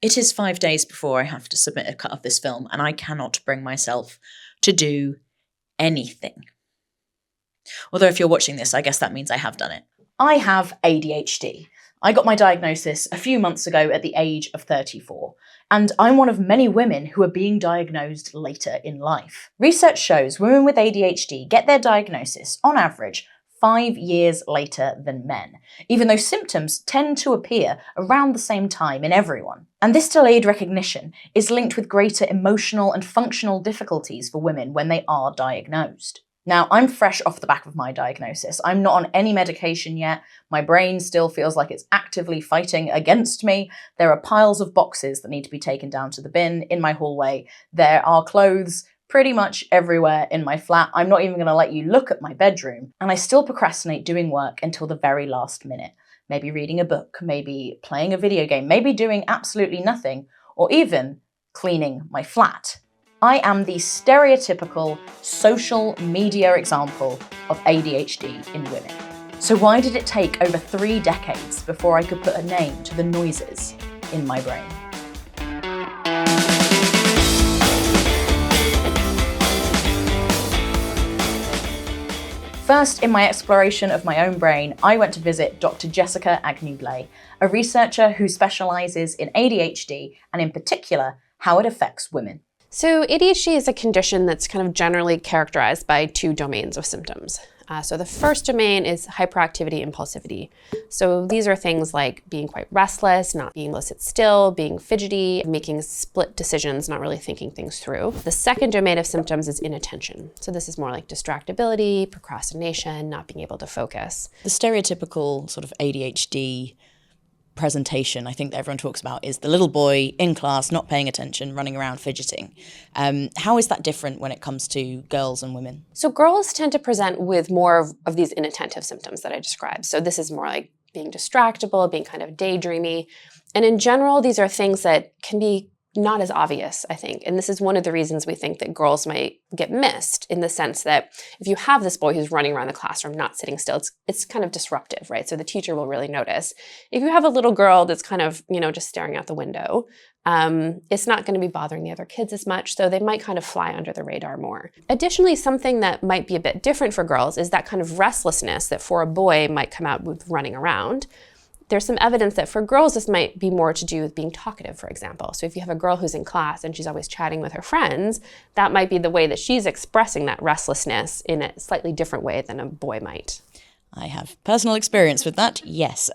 It is 5 days before I have to submit a cut of this film, and I cannot bring myself to do anything. Although if you're watching this, I guess that means I have done it. I have ADHD. I got my diagnosis a few months ago at the age of 34, and I'm one of many women who are being diagnosed later in life. Research shows women with ADHD get their diagnosis, on average, 5 years later than men, even though symptoms tend to appear around the same time in everyone. And this delayed recognition is linked with greater emotional and functional difficulties for women when they are diagnosed. Now, I'm fresh off the back of my diagnosis. I'm not on any medication yet. My brain still feels like it's actively fighting against me. There are piles of boxes that need to be taken down to the bin in my hallway. There are clothes pretty much everywhere in my flat. I'm not even going to let you look at my bedroom. And I still procrastinate doing work until the very last minute. Maybe reading a book, maybe playing a video game, maybe doing absolutely nothing, or even cleaning my flat. I am the stereotypical social media example of ADHD in women. So why did it take over 3 decades before I could put a name to the noises in my brain? First, in my exploration of my own brain, I went to visit Dr. Jessica Agnew-Blay, a researcher who specialises in ADHD and in particular, how it affects women. So ADHD is a condition that's kind of generally characterized by 2 domains of symptoms. So the first domain is hyperactivity, impulsivity. So these are things like being quite restless, not being able to sit still, being fidgety, making split decisions, not really thinking things through. The second domain of symptoms is inattention. So this is more like distractibility, procrastination, not being able to focus. The stereotypical sort of ADHD presentation I think that everyone talks about is the little boy in class not paying attention, running around fidgeting. How is that different when it comes to girls and women? So girls tend to present with more of these inattentive symptoms that I described. So this is more like being distractible, being kind of daydreamy. And in general, these are things that can be not as obvious, I think. And this is one of the reasons we think that girls might get missed, in the sense that if you have this boy who's running around the classroom, not sitting still, it's kind of disruptive, right? So the teacher will really notice. If you have a little girl that's kind of, just staring out the window, it's not going to be bothering the other kids as much, so they might kind of fly under the radar more. Additionally, something that might be a bit different for girls is that kind of restlessness that for a boy might come out with running around. There's some evidence that for girls, this might be more to do with being talkative, for example. So if you have a girl who's in class and she's always chatting with her friends, that might be the way that she's expressing that restlessness in a slightly different way than a boy might. I have personal experience with that, yes.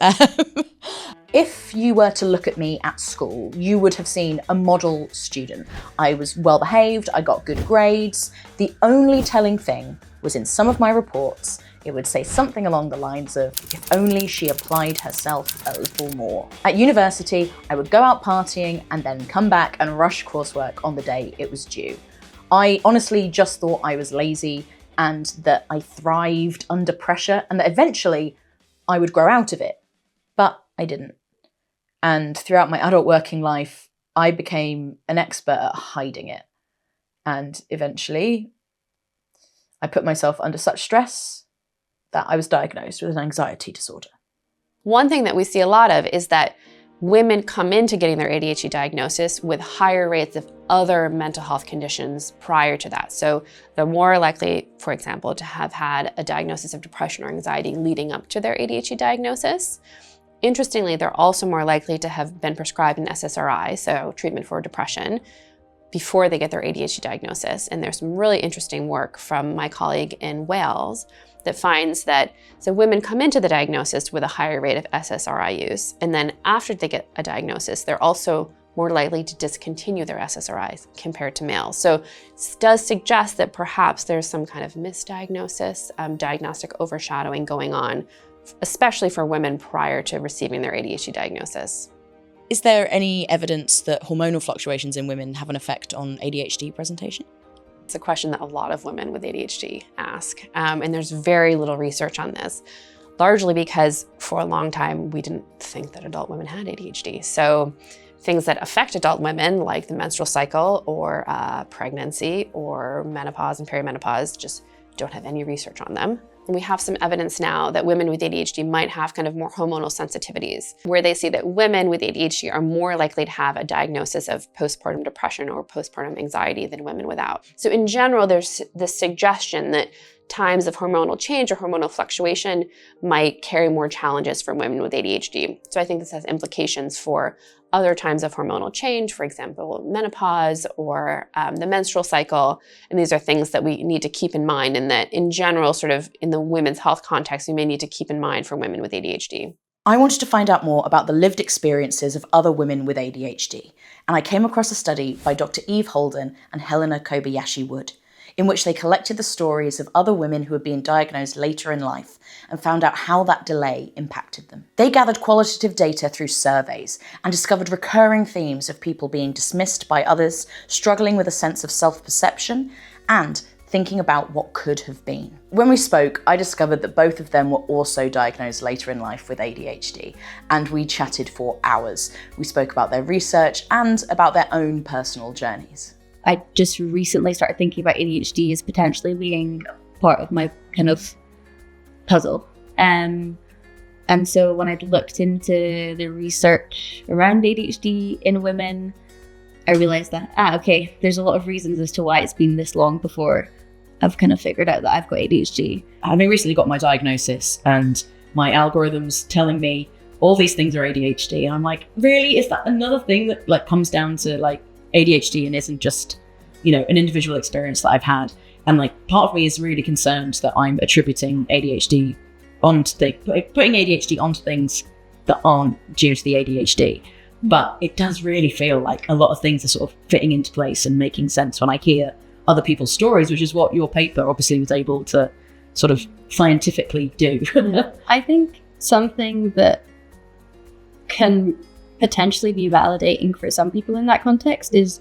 If you were to look at me at school, you would have seen a model student. I was well behaved, I got good grades. The only telling thing was in some of my reports, it would say something along the lines of, if only she applied herself a little more. At university, I would go out partying and then come back and rush coursework on the day it was due. I honestly just thought I was lazy and that I thrived under pressure and that eventually I would grow out of it. But I didn't. And throughout my adult working life, I became an expert at hiding it. And eventually, I put myself under such stress that I was diagnosed with an anxiety disorder. One thing that we see a lot of is that women come into getting their ADHD diagnosis with higher rates of other mental health conditions prior to that. So they're more likely, for example, to have had a diagnosis of depression or anxiety leading up to their ADHD diagnosis. Interestingly, they're also more likely to have been prescribed an SSRI, so treatment for depression, before they get their ADHD diagnosis. And there's some really interesting work from my colleague in Wales that finds that so women come into the diagnosis with a higher rate of SSRI use, and then after they get a diagnosis, they're also more likely to discontinue their SSRIs compared to males. So this does suggest that perhaps there's some kind of misdiagnosis, diagnostic overshadowing going on, especially for women prior to receiving their ADHD diagnosis. Is there any evidence that hormonal fluctuations in women have an effect on ADHD presentation? It's a question that a lot of women with ADHD ask, and there's very little research on this, largely because for a long time we didn't think that adult women had ADHD. So things that affect adult women, like the menstrual cycle or pregnancy or menopause and perimenopause, just don't have any research on them. we have some evidence now that women with ADHD might have kind of more hormonal sensitivities, where they see that women with ADHD are more likely to have a diagnosis of postpartum depression or postpartum anxiety than women without. So in general, there's this suggestion that times of hormonal change or hormonal fluctuation might carry more challenges for women with ADHD. So I think this has implications for other times of hormonal change, for example, menopause or the menstrual cycle. And these are things that we need to keep in mind, and that in general, sort of in the women's health context, we may need to keep in mind for women with ADHD. I wanted to find out more about the lived experiences of other women with ADHD, and I came across a study by Dr. Eve Holden and Helena Kobayashi Wood, in which they collected the stories of other women who had been diagnosed later in life and found out how that delay impacted them. They gathered qualitative data through surveys and discovered recurring themes of people being dismissed by others, struggling with a sense of self-perception, and thinking about what could have been. When we spoke, I discovered that both of them were also diagnosed later in life with ADHD, and we chatted for hours. We spoke about their research and about their own personal journeys. I just recently started thinking about ADHD as potentially being part of my kind of puzzle. And so when I looked into the research around ADHD in women, I realized that, okay, there's a lot of reasons as to why it's been this long before I've kind of figured out that I've got ADHD. Having recently got my diagnosis and my algorithms telling me all these things are ADHD, and I'm like, really? Is that another thing that like comes down to like ADHD and isn't just, you know, an individual experience that I've had? And like part of me is really concerned that I'm attributing ADHD onto putting ADHD onto things that aren't due to the ADHD. But it does really feel like a lot of things are sort of fitting into place and making sense when I hear other people's stories, which is what your paper obviously was able to sort of scientifically do. I think something that can potentially be validating for some people in that context is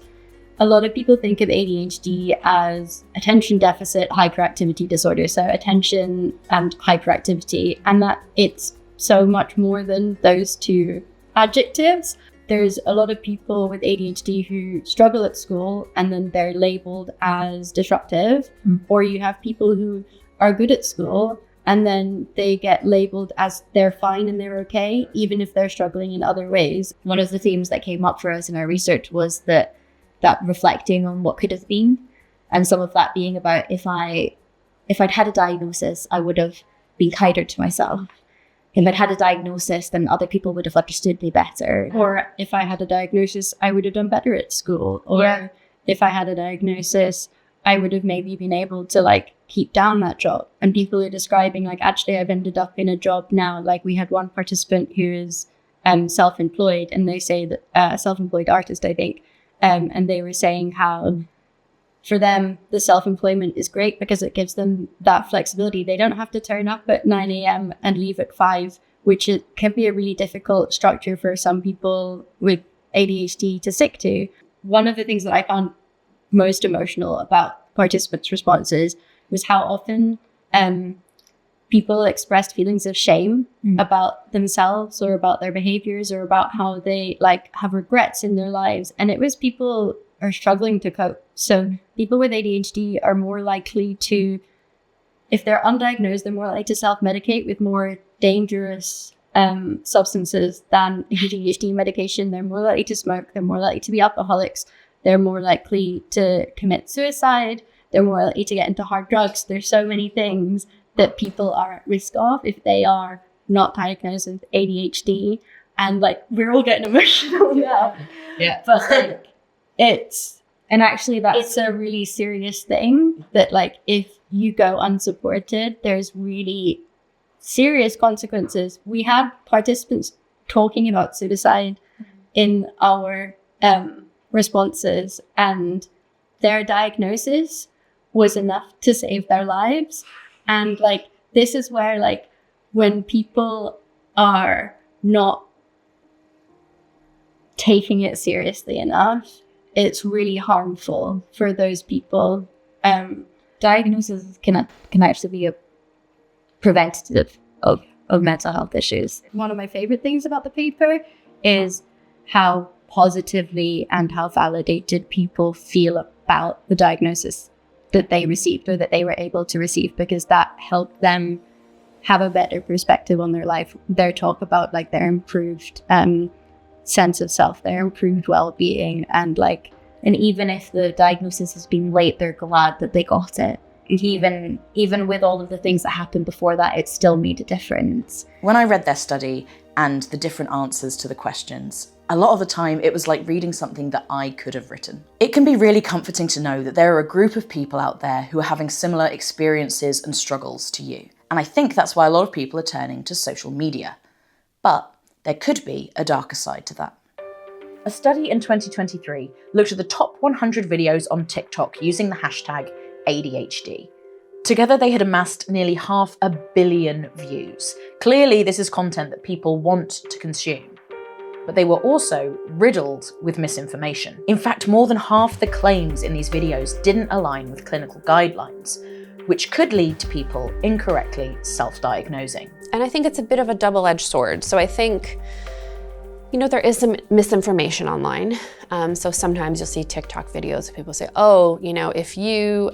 a lot of people think of ADHD as attention deficit hyperactivity disorder, so attention and hyperactivity, and that it's so much more than those two adjectives. There's a lot of people with ADHD who struggle at school and then they're labeled as disruptive, or you have people who are good at school and then they get labeled as they're fine and they're okay, even if they're struggling in other ways. One of the themes that came up for us in our research was that reflecting on what could have been, and some of that being about if I'd had a diagnosis, I would have been kinder to myself. If I'd had a diagnosis, then other people would have understood me better. Or if I had a diagnosis, I would have done better at school. Or if I had a diagnosis, I would have maybe been able to like keep down that job. And people are describing like, actually, I've ended up in a job now. Like we had one participant who is self-employed, and they say that self-employed artist, I think. And they were saying how for them, the self-employment is great because it gives them that flexibility. They don't have to turn up at 9 a.m. and leave at 5, which can be a really difficult structure for some people with ADHD to stick to. One of the things that I found most emotional about participants' responses was how often people expressed feelings of shame about themselves or about their behaviors or about how they like have regrets in their lives. And it was people are struggling to cope. So people with ADHD are more likely to, if they're undiagnosed, they're more likely to self-medicate with more dangerous substances than ADHD medication. They're more likely to smoke. They're more likely to be alcoholics. They're more likely to commit suicide. They're more likely to get into hard drugs. There's so many things that people are at risk of if they are not diagnosed with ADHD. And like, we're all getting emotional now. Yeah. But like, it's a really serious thing that like, if you go unsupported, there's really serious consequences. We had participants talking about suicide in our responses, and their diagnosis was enough to save their lives. And like, this is where like, when people are not taking it seriously enough, it's really harmful for those people. Diagnosis can actually be a preventative of mental health issues. One of my favorite things about the paper is how positively and how validated people feel about the diagnosis that they received or that they were able to receive, because that helped them have a better perspective on their life. Their talk about like their improved sense of self, their improved well-being, and even if the diagnosis has been late, they're glad that they got it. Even with all of the things that happened before that, it still made a difference. When I read their study and the different answers to the questions, a lot of the time it was like reading something that I could have written. It can be really comforting to know that there are a group of people out there who are having similar experiences and struggles to you. And I think that's why a lot of people are turning to social media. But there could be a darker side to that. A study in 2023 looked at the top 100 videos on TikTok using the hashtag ADHD. Together they had amassed nearly 500 million views. Clearly this is content that people want to consume. But they were also riddled with misinformation. In fact, more than half the claims in these videos didn't align with clinical guidelines, which could lead to people incorrectly self-diagnosing. And I think it's a bit of a double-edged sword. So I think, there is some misinformation online. So sometimes you'll see TikTok videos of people say, if you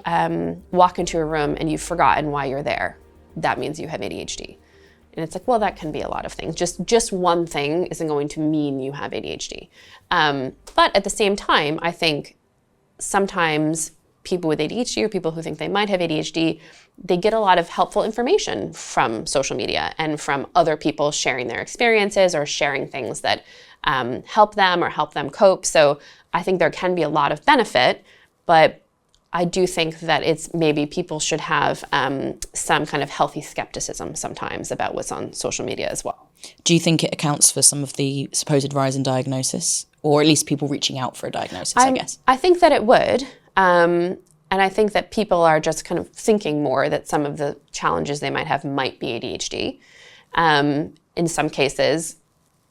walk into a room and you've forgotten why you're there, that means you have ADHD. And it's like, well, that can be a lot of things. Just one thing isn't going to mean you have ADHD. But at the same time, I think sometimes people with ADHD or people who think they might have ADHD, they get a lot of helpful information from social media and from other people sharing their experiences or sharing things that help them or help them cope. So I think there can be a lot of benefit, but I do think that it's maybe people should have some kind of healthy skepticism sometimes about what's on social media as well. Do you think it accounts for some of the supposed rise in diagnosis? Or at least people reaching out for a diagnosis, I guess? I think that it would. And I think that people are just kind of thinking more that some of the challenges they might have might be ADHD. In some cases,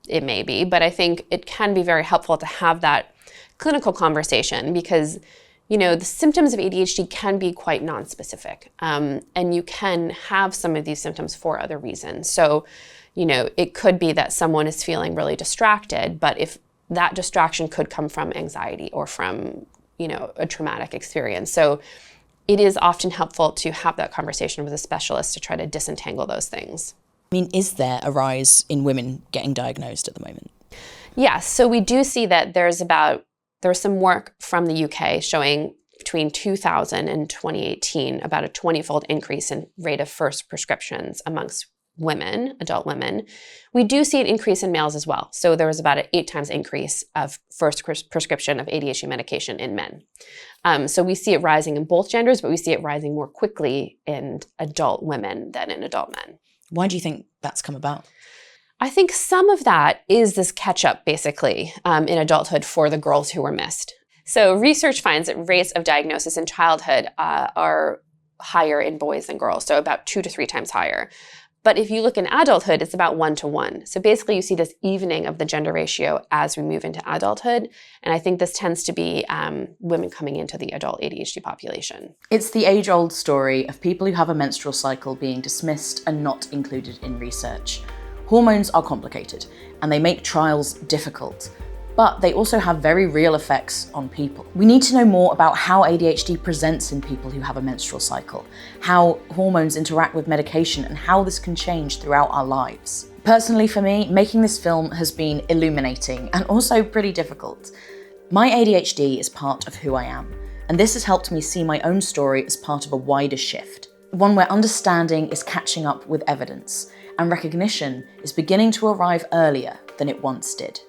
it may be. But I think it can be very helpful to have that clinical conversation because the symptoms of ADHD can be quite nonspecific, and you can have some of these symptoms for other reasons. So, it could be that someone is feeling really distracted, but if that distraction could come from anxiety or from, a traumatic experience. So it is often helpful to have that conversation with a specialist to try to disentangle those things. I mean, is there a rise in women getting diagnosed at the moment? Yes, so we do see that there's some work from the UK showing between 2000 and 2018 about a 20-fold increase in rate of first prescriptions amongst women, adult women. We do see an increase in males as well. So there was about an 8 times increase of first prescription of ADHD medication in men. So we see it rising in both genders, but we see it rising more quickly in adult women than in adult men. Why do you think that's come about? I think some of that is this catch-up, basically, in adulthood for the girls who were missed. So research finds that rates of diagnosis in childhood are higher in boys than girls, so about 2 to 3 times higher. But if you look in adulthood, it's about 1 to 1. So basically, you see this evening of the gender ratio as we move into adulthood. And I think this tends to be women coming into the adult ADHD population. It's the age-old story of people who have a menstrual cycle being dismissed and not included in research. Hormones are complicated, and they make trials difficult, but they also have very real effects on people. We need to know more about how ADHD presents in people who have a menstrual cycle, how hormones interact with medication, and how this can change throughout our lives. Personally, for me, making this film has been illuminating and also pretty difficult. My ADHD is part of who I am, and this has helped me see my own story as part of a wider shift, one where understanding is catching up with evidence, and recognition is beginning to arrive earlier than it once did.